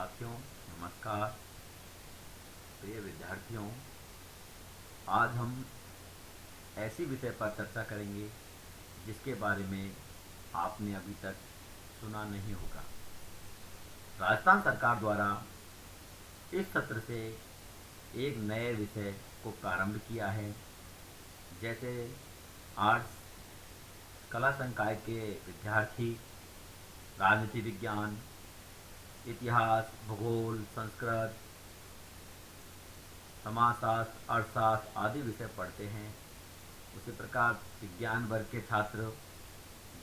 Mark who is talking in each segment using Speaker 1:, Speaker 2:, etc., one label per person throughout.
Speaker 1: साथियों, नमस्कार। प्रिय विद्यार्थियों, आज हम ऐसी विषय पर चर्चा करेंगे जिसके बारे में आपने अभी तक सुना नहीं होगा। राजस्थान सरकार द्वारा इस सत्र से एक नए विषय को प्रारंभ किया है, जैसे आर्ट्स, कला संकाय के विद्यार्थी राजनीति विज्ञान, इतिहास, भूगोल, संस्कृत, समाजशास्त्र, अर्थशास्त्र आदि विषय पढ़ते हैं। उसी प्रकार विज्ञान वर्ग के छात्र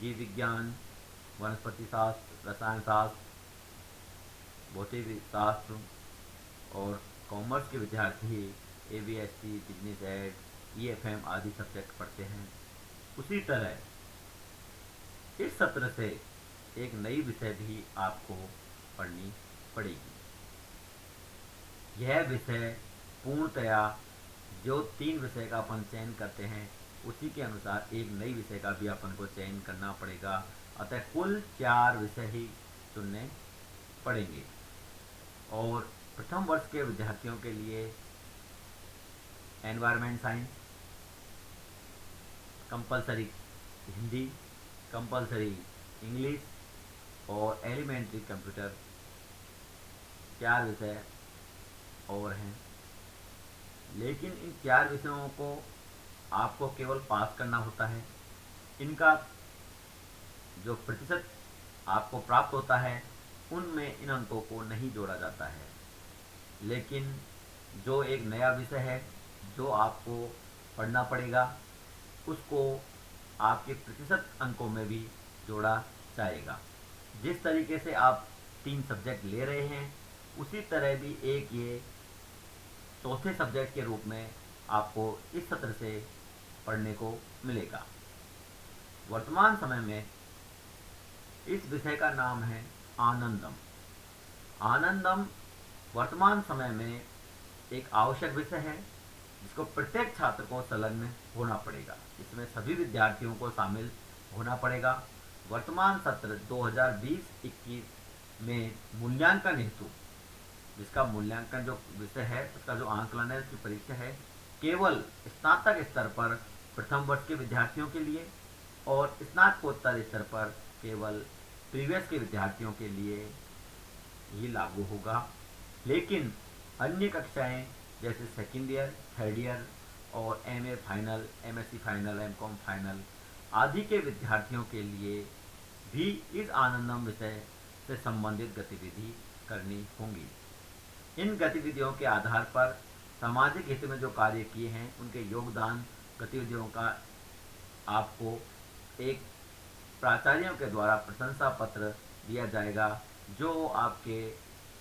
Speaker 1: जीव विज्ञान, वनस्पति शास्त्र, रसायन शास्त्र, भौतिक शास्त्र और कॉमर्स के विद्यार्थी ABSC, बिजनेस एड, EFM आदि सब्जेक्ट पढ़ते हैं। उसी तरह इस सत्र से एक नई विषय भी आपको पढ़नी पड़ेगी। यह विषय पूर्णतया जो 3 विषय का अपन चयन करते हैं उसी के अनुसार एक नई विषय का भी अपन को चयन करना पड़ेगा। अतः कुल 4 विषय ही चुनने पड़ेंगे। और प्रथम वर्ष के विद्यार्थियों के लिए environment science compulsory, Hindi compulsory, English और एलिमेंट्री कंप्यूटर 4 विषय और हैं। लेकिन इन 4 विषयों को आपको केवल पास करना होता है। इनका जो प्रतिशत आपको प्राप्त होता है उनमें इन अंकों को नहीं जोड़ा जाता है। लेकिन जो एक नया विषय है जो आपको पढ़ना पड़ेगा उसको आपके प्रतिशत अंकों में भी जोड़ा जाएगा। जिस तरीके से आप 3 सब्जेक्ट ले रहे हैं उसी तरह भी एक ये चौथे सब्जेक्ट के रूप में आपको इस सत्र से पढ़ने को मिलेगा। वर्तमान समय में इस विषय का नाम है आनंदम। आनंदम वर्तमान समय में एक आवश्यक विषय है जिसको प्रत्येक छात्र को संलग्न होना पड़ेगा। इसमें सभी विद्यार्थियों को शामिल होना पड़ेगा। वर्तमान सत्र 2020-21 में मूल्यांकन हेतु, जिसका मूल्यांकन जो विषय है उसका जो आंकलन है, उसकी परीक्षा है केवल स्नातक स्तर पर प्रथम वर्ष के विद्यार्थियों के लिए और स्नातकोत्तर स्तर पर केवल प्रीवियस के विद्यार्थियों के लिए ही लागू होगा। लेकिन अन्य कक्षाएं जैसे सेकेंड ईयर, थर्ड ईयर और MA final, MSc final, MCOM final आदि के विद्यार्थियों के लिए भी इस आनंदम विषय से संबंधित गतिविधि करनी होंगी। इन गतिविधियों के आधार पर सामाजिक हित में जो कार्य किए हैं उनके योगदान गतिविधियों का आपको एक प्राचार्यों के द्वारा प्रशंसा पत्र दिया जाएगा जो आपके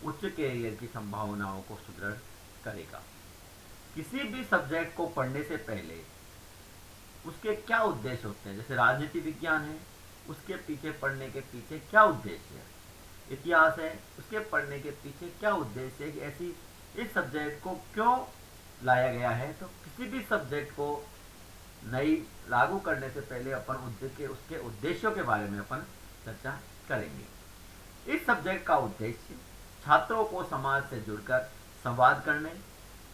Speaker 1: उच्च कैरियर की संभावनाओं को सुदृढ़ करेगा। किसी भी सब्जेक्ट को पढ़ने से पहले उसके क्या उद्देश्य होते हैं, जैसे राजनीति विज्ञान है उसके पीछे पढ़ने के पीछे क्या उद्देश्य है, इतिहास है उसके पढ़ने के पीछे क्या उद्देश्य है कि ऐसी इस सब्जेक्ट को क्यों लाया गया है। तो किसी भी सब्जेक्ट को नई लागू करने से पहले अपन उसके उद्देश्यों के बारे में अपन चर्चा करेंगे। इस सब्जेक्ट का उद्देश्य छात्रों को समाज से जुड़कर संवाद करने,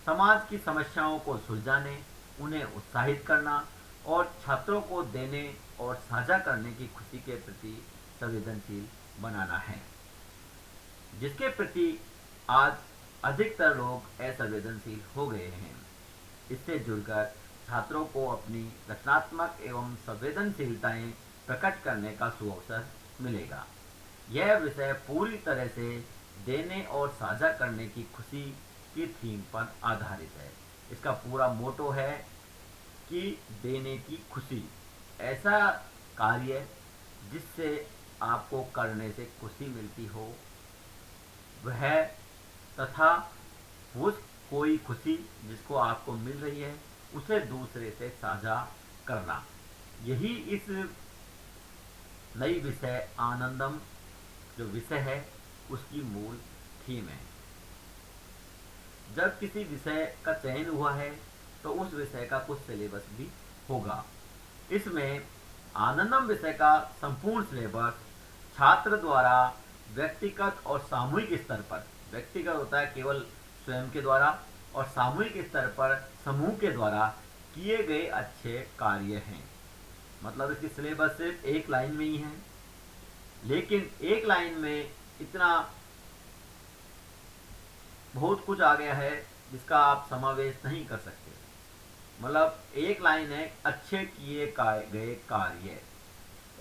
Speaker 1: समाज की समस्याओं को सुलझाने, उन्हें उत्साहित करना और छात्रों को देने और साझा करने की खुशी के प्रति संवेदनशील बनाना है, जिसके प्रति आज अधिकतर लोग असंवेदनशील हो गए हैं। इससे जुड़कर छात्रों को अपनी रचनात्मक एवं संवेदनशीलताएं प्रकट करने का सुअवसर मिलेगा। यह विषय पूरी तरह से देने और साझा करने की खुशी की थीम पर आधारित है। इसका पूरा मोटो है कि देने की खुशी, ऐसा कार्य जिससे आपको करने से खुशी मिलती हो वह, तथा उस कोई खुशी जिसको आपको मिल रही है उसे दूसरे से साझा करना, यही इस नई विषय आनंदम जो विषय है उसकी मूल थीम है। जब किसी विषय का चयन हुआ है तो उस विषय का कुछ सिलेबस भी होगा। इसमें आनंदम विषय का संपूर्ण सिलेबस छात्र द्वारा व्यक्तिगत और सामूहिक स्तर पर, व्यक्तिगत होता है केवल स्वयं के द्वारा, और सामूहिक स्तर पर समूह के द्वारा किए गए अच्छे कार्य हैं। मतलब इसकी सिलेबस सिर्फ एक लाइन में ही है, लेकिन एक लाइन में इतना बहुत कुछ आ गया है जिसका आप समावेश नहीं कर सकते। मतलब एक लाइन है, अच्छे किए गए कार्य।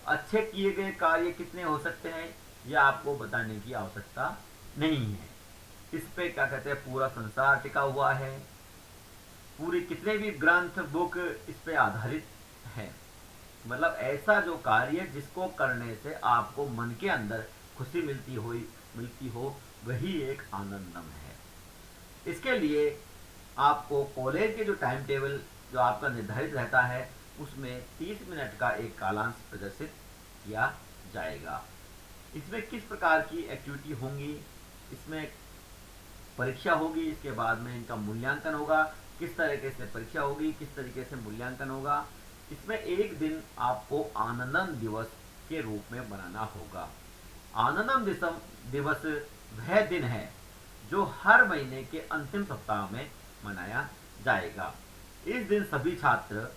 Speaker 1: अच्छे किए गए कार्य कितने हो सकते हैं यह आपको बताने की आवश्यकता नहीं है। इस पे क्या कहते हैं, पूरा संसार टिका हुआ है, पूरी कितने भी ग्रंथ बुक इस पे आधारित है। मतलब ऐसा जो कार्य जिसको करने से आपको मन के अंदर खुशी मिलती हो वही एक आनंदम है। इसके लिए आपको कॉलेज के जो टाइम टेबल जो आपका निर्धारित रहता है उसमें 30 मिनट का एक कालांश प्रदर्शित किया जाएगा। इसमें किस प्रकार की एक्टिविटी होंगी, इसमें परीक्षा होगी, इसके बाद में इनका मूल्यांकन होगा, किस तरीके से परीक्षा होगी, किस तरीके से मूल्यांकन होगा। इसमें एक दिन आपको आनंदम दिवस के रूप में बनाना होगा। आनंदम दिवस वह दिन है जो हर महीने के अंतिम सप्ताह में मनाया जाएगा। इस दिन सभी छात्र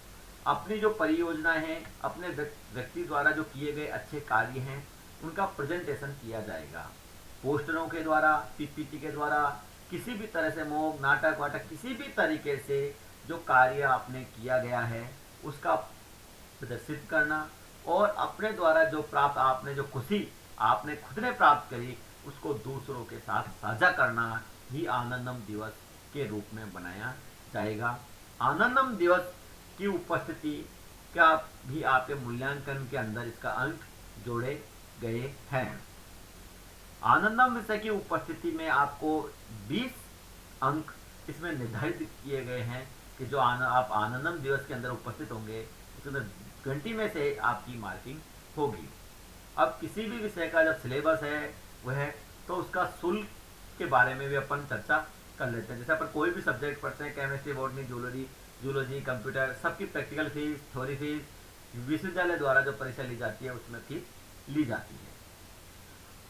Speaker 1: अपनी जो परियोजना है, अपने व्यक्ति द्वारा जो किए गए अच्छे कार्य हैं उनका प्रेजेंटेशन किया जाएगा। पोस्टरों के द्वारा, पीपीटी के द्वारा, किसी भी तरह से मोक नाटक वाटक किसी भी तरीके से जो कार्य आपने किया गया है उसका प्रदर्शित करना, और अपने द्वारा जो प्राप्त आपने जो खुशी आपने खुद ने प्राप्त करी उसको दूसरों के साथ साझा करना ही आनंदम दिवस के रूप में बनाया जाएगा। आनंदम दिवस की उपस्थिति का भी आपके मूल्यांकन के अंदर इसका अंक जोड़े गए हैं। आनंदम विषय की उपस्थिति में आपको 20 अंक इसमें निर्धारित किए गए हैं कि जो आप आनंदम दिवस के अंदर उपस्थित होंगे उसके अंदर घंटी में से आपकी मार्किंग होगी। अब किसी भी विषय का जब सिलेबस है वह तो उसका शुल्क के बारे में भी अपन चर्चा कर लेते हैं। जैसे अपन कोई भी सब्जेक्ट पढ़ते हैं, केमिस्ट्री, बॉटनी, जूलॉजी, कंप्यूटर, सबकी प्रैक्टिकल फीस, थ्योरी फीस, विश्वविद्यालय द्वारा जो परीक्षा ली जाती है उसमें फीस ली जाती है।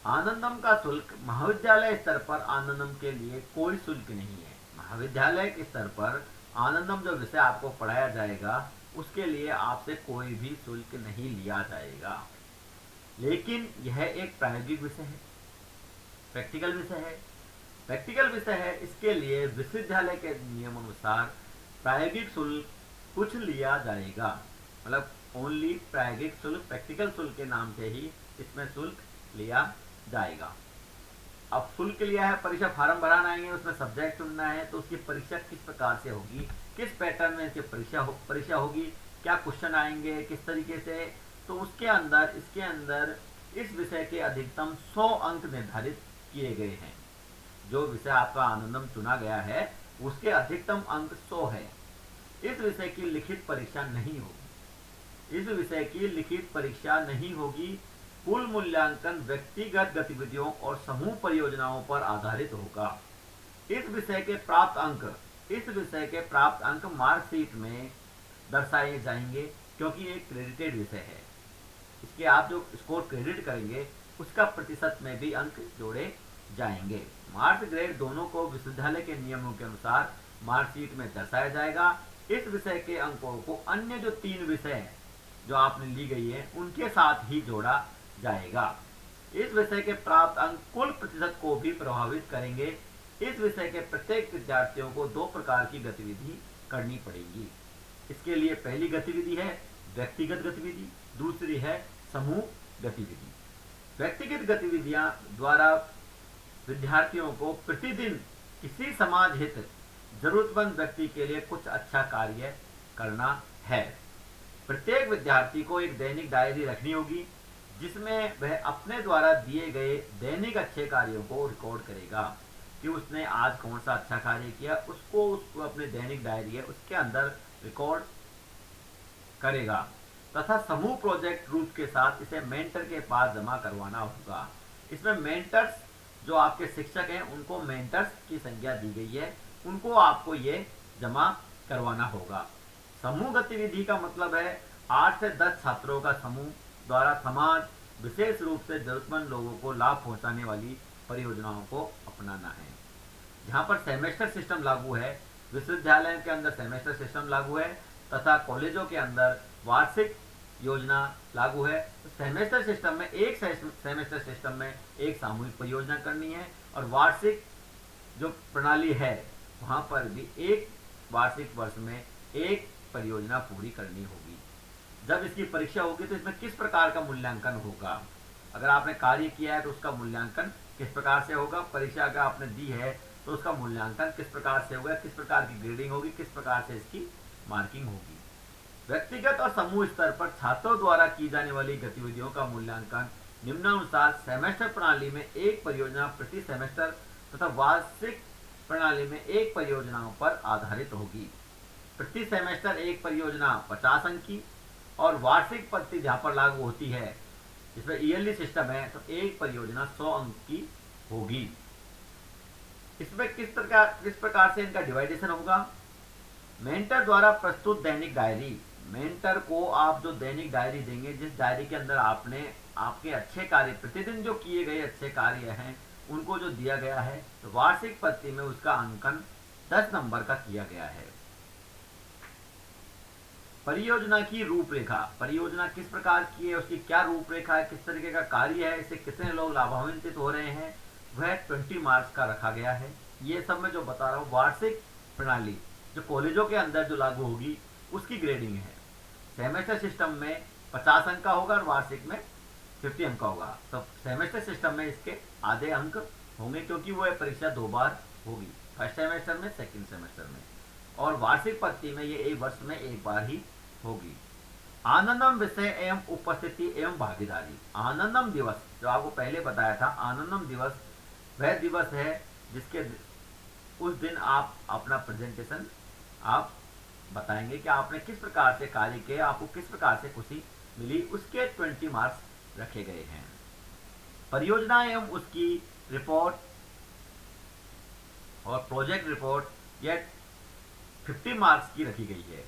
Speaker 1: आनंदम का शुल्क महाविद्यालय स्तर पर आनंदम के लिए कोई शुल्क नहीं है। महाविद्यालय के स्तर पर आनंदम जो विषय आपको पढ़ाया जाएगा उसके लिए आपसे कोई भी शुल्क नहीं लिया जाएगा। लेकिन यह एक प्रायोगिक विषय है, प्रैक्टिकल विषय है। इसके लिए विश्वविद्यालय के नियम अनुसार प्रायोगिक शुल्क कुछ लिया जाएगा। मतलब ओनली प्रायोगिक शुल्क, प्रैक्टिकल शुल्क के नाम से ही इसमें शुल्क लिया जाएगा। अब शुल्क लिया है, परीक्षा फार्म भराना है, उसमें सब्जेक्ट चुनना है, तो उसकी परीक्षा किस प्रकार से होगी, किस पैटर्न में इसकी परीक्षा होगी, क्या क्वेश्चन आएंगे, किस तरीके से, तो उसके अंदर इसके अंदर इस विषय के अधिकतम 100 अंक निर्धारित किए गए हैं। जो विषय आपका आनंदम चुना गया है उसके अधिकतम अंक 100 है। इस विषय की लिखित परीक्षा नहीं होगी। कुल मूल्यांकन व्यक्तिगत गतिविधियों और समूह परियोजनाओं पर आधारित होगा। इस विषय के प्राप्त अंक मार्कशीट में दर्शाए जाएंगे, क्योंकि एक क्रेडिटेड विषय है। इसके आप जो स्कोर क्रेडिट करेंगे उसका प्रतिशत में भी अंक जोड़े जाएंगे। मार्क्स ग्रेड दोनों को विश्वविद्यालय के नियमों के अनुसार मार्कशीट में दर्शाया जाएगा। इस विषय के अंकों को अन्य जो 3 विषय जो आपने ली गई है उनके साथ ही जोड़ा जाएगा। इस विषय के प्राप्त अंक कुल प्रतिशत को भी प्रभावित करेंगे। इस विषय के प्रत्येक विद्यार्थियों को 2 प्रकार की गतिविधि करनी पड़ेगी। इसके लिए पहली गतिविधि है व्यक्तिगत गतिविधि, दूसरी है समूह गतिविधि। व्यक्तिगत गतिविधियां द्वारा विद्यार्थियों को प्रतिदिन किसी समाज हित जरूरतमंद व्यक्ति के लिए कुछ अच्छा कार्य करना है। प्रत्येक विद्यार्थी को एक दैनिक डायरी रखनी होगी जिसमें वह अपने द्वारा दिए गए दैनिक अच्छे कार्यों को रिकॉर्ड करेगा कि उसने आज कौन सा अच्छा कार्य किया, उसको अपने दैनिक डायरी है उसके अंदर रिकॉर्ड करेगा। तथा समूह प्रोजेक्ट रूप के साथ इसे मेंटर के पास जमा करवाना होगा। इसमें मेंटर्स जो आपके शिक्षक हैं उनको मेंटर्स की संज्ञा दी गई है, उनको आपको ये जमा करवाना होगा। समूह गतिविधि का मतलब है 8 से 10 छात्रों का समूह द्वारा समाज विशेष रूप से जरूरतमंद लोगों को लाभ पहुंचाने वाली परियोजनाओं को अपनाना है। जहां पर सेमेस्टर सिस्टम लागू है, विश्वविद्यालय के अंदर सेमेस्टर सिस्टम लागू है तथा कॉलेजों के अंदर वार्षिक योजना लागू है, तो सेमेस्टर सिस्टम में एक सेमेस्टर सिस्टम में एक सामूहिक परियोजना करनी है और वार्षिक जो प्रणाली है वहां पर भी एक वार्षिक वर्ष में एक परियोजना पूरी करनी होगी। जब इसकी परीक्षा होगी तो इसमें किस प्रकार का मूल्यांकन होगा, अगर आपने कार्य किया है तो उसका मूल्यांकन किस प्रकार से होगा, परीक्षा अगर आपने दी है तो उसका मूल्यांकन किस प्रकार से होगा, किस प्रकार की ग्रेडिंग होगी, किस प्रकार से इसकी मार्किंग होगी। व्यक्तिगत और समूह स्तर पर छात्रों द्वारा की जाने वाली गतिविधियों का मूल्यांकन निम्नानुसार सेमेस्टर प्रणाली में एक परियोजना प्रति सेमेस्टर तथा वार्षिक प्रणाली में एक परियोजनाओं पर आधारित होगी। प्रति सेमेस्टर एक परियोजना 50 अंक की और वार्षिक पद्धति जहां पर लागू होती है, इसमें ईयरली सिस्टम है, तो एक परियोजना 100 अंक की होगी। इसमें किस प्रकार से इनका डिवाइडेशन होगा। मेंटर द्वारा प्रस्तुत दैनिक डायरी, मेंटर को आप जो दैनिक डायरी देंगे, जिस डायरी के अंदर आपने आपके अच्छे कार्य, प्रतिदिन जो किए गए अच्छे कार्य हैं उनको जो दिया गया है, तो वार्षिक पद्धति में उसका अंकन 10 नंबर का किया गया है। परियोजना की रूपरेखा, परियोजना किस प्रकार की है, उसकी क्या रूपरेखा है, किस तरीके का कार्य है, इससे कितने लोग लाभान्वित हो रहे हैं, वह 20 मार्क्स का रखा गया है। ये सब मैं जो बता रहा हूँ वार्षिक प्रणाली जो कॉलेजों के अंदर जो लागू होगी उसकी ग्रेडिंग है। सेमेस्टर सिस्टम में 50 अंक का होगा और वार्षिक में 50 अंक का होगा। तो सेमेस्टर सिस्टम में इसके आधे अंक होंगे क्योंकि वो परीक्षा 2 बार होगी, फर्स्ट सेमेस्टर में, सेकंड सेमेस्टर में, और वार्षिक पद्धति में ये एक वर्ष में एक बार ही होगी। आनंदम विषय एवं उपस्थिति एवं भागीदारी, आनंदम दिवस जो आपको पहले बताया था, आनंदम दिवस वह दिवस है जिसके उस दिन आप अपना प्रेजेंटेशन आप बताएंगे कि आपने किस प्रकार से कार्य किया, आपको किस प्रकार से खुशी मिली, उसके 20 मार्क्स रखे गए हैं। परियोजना एवं उसकी रिपोर्ट और प्रोजेक्ट रिपोर्ट यह 50 मार्क्स की रखी गई है।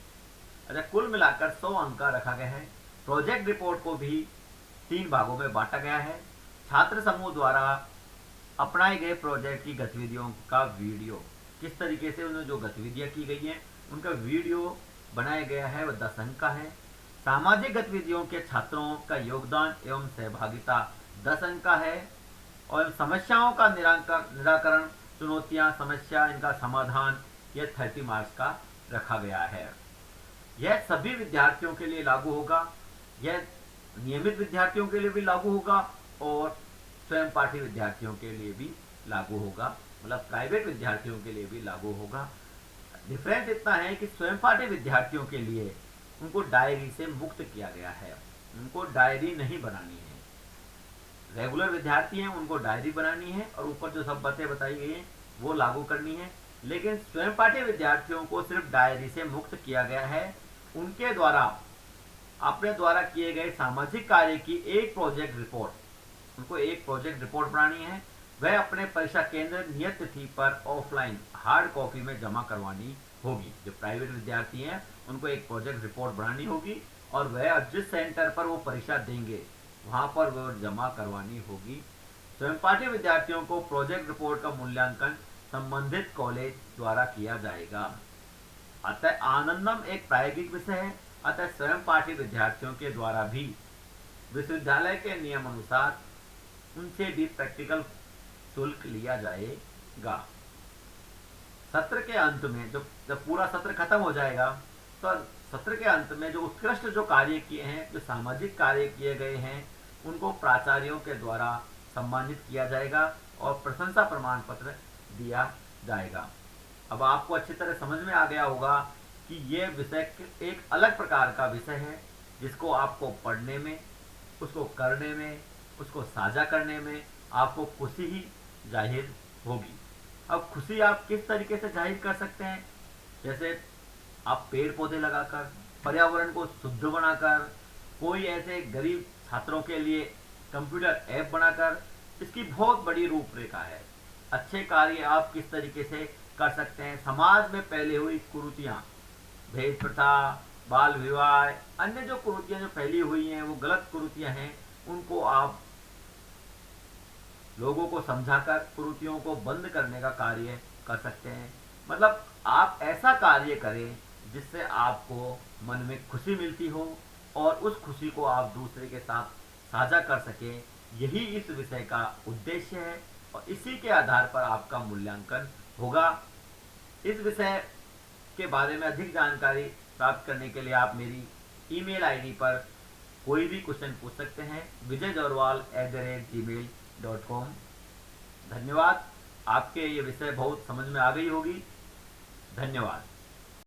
Speaker 1: अच्छा, कुल मिलाकर 100 अंक का रखा गया है। प्रोजेक्ट रिपोर्ट को भी 3 भागों में बांटा गया है। छात्र समूह द्वारा अपनाए गए प्रोजेक्ट की गतिविधियों का वीडियो, किस तरीके से उन्होंने जो गतिविधियां की गई हैं उनका वीडियो बनाया गया है, वह 10 अंक का है। सामाजिक गतिविधियों के छात्रों का योगदान एवं सहभागिता 10 अंक का है। और समस्याओं का निराकरण, चुनौतियां, समस्या, इनका समाधान, यह 30 मार्क्स का रखा गया है। यह सभी विद्यार्थियों के लिए लागू होगा, यह नियमित विद्यार्थियों के लिए भी लागू होगा और स्वयं पाठी विद्यार्थियों के लिए भी लागू होगा, मतलब प्राइवेट विद्यार्थियों के लिए भी लागू होगा। डिफरेंस इतना है कि स्वयं पाठी विद्यार्थियों के लिए उनको डायरी से मुक्त किया गया है, उनको डायरी नहीं बनानी है। रेगुलर विद्यार्थी हैं उनको डायरी बनानी है और ऊपर जो सब बातें बताई गई हैं वो लागू करनी है, लेकिन स्वयं पाठी विद्यार्थियों को सिर्फ डायरी से मुक्त किया गया है। उनके द्वारा अपने द्वारा किए गए सामाजिक कार्य की एक प्रोजेक्ट रिपोर्ट, उनको एक प्रोजेक्ट रिपोर्ट बनानी है, वह अपने परीक्षा केंद्र नियत तिथि पर ऑफलाइन हार्ड कॉपी में जमा करवानी होगी। जो प्राइवेट विद्यार्थी हैं उनको एक प्रोजेक्ट रिपोर्ट बनानी होगी और वह जिस सेंटर पर वो परीक्षा देंगे वहां पर वो जमा करवानी होगी। स्वयं पाठी विद्यार्थियों को प्रोजेक्ट रिपोर्ट का मूल्यांकन संबंधित कॉलेज द्वारा किया जाएगा। अतः आनंदम एक प्रायोगिक विषय है, अतः स्वयं पाठी विद्यार्थियों के द्वारा भी विश्वविद्यालय के नियम अनुसार उनसे भी प्रैक्टिकल शुल्क लिया जाएगा। सत्र के अंत में जब पूरा सत्र खत्म हो जाएगा तो सत्र के अंत में जो उत्कृष्ट जो कार्य किए हैं, जो सामाजिक कार्य किए गए हैं, उनको प्राचार्यों के द्वारा सम्मानित किया जाएगा और प्रशंसा प्रमाण पत्र दिया जाएगा। अब आपको अच्छी तरह समझ में आ गया होगा कि यह विषय एक अलग प्रकार का विषय है जिसको आपको पढ़ने में, उसको करने में, उसको साझा करने में आपको खुशी ही जाहिर होगी। अब खुशी आप किस तरीके से जाहिर कर सकते हैं, जैसे आप पेड़ पौधे लगाकर, पर्यावरण को शुद्ध बनाकर, कोई ऐसे गरीब छात्रों के लिए कंप्यूटर ऐप बनाकर, इसकी बहुत बड़ी रूपरेखा है। अच्छे कार्य आप किस तरीके से कर सकते हैं, समाज में फैली हुई कुरीतियां, भेद प्रथा, बाल विवाह, अन्य जो कुरीतियां जो फैली हुई हैं वो गलत कुरीतियां हैं, उनको आप लोगों को समझाकर कुरीतियों को बंद करने का कार्य कर सकते हैं। मतलब आप ऐसा कार्य करें जिससे आपको मन में खुशी मिलती हो और उस खुशी को आप दूसरे के साथ साझा कर सकें। यही इस विषय का उद्देश्य है और इसी के आधार पर आपका मूल्यांकन होगा। इस विषय के बारे में अधिक जानकारी प्राप्त करने के लिए आप मेरी ईमेल आईडी पर कोई भी क्वेश्चन पूछ सकते हैं vijayjorwal@gmail.com। धन्यवाद। आपके ये विषय बहुत समझ में आ गई होगी। धन्यवाद।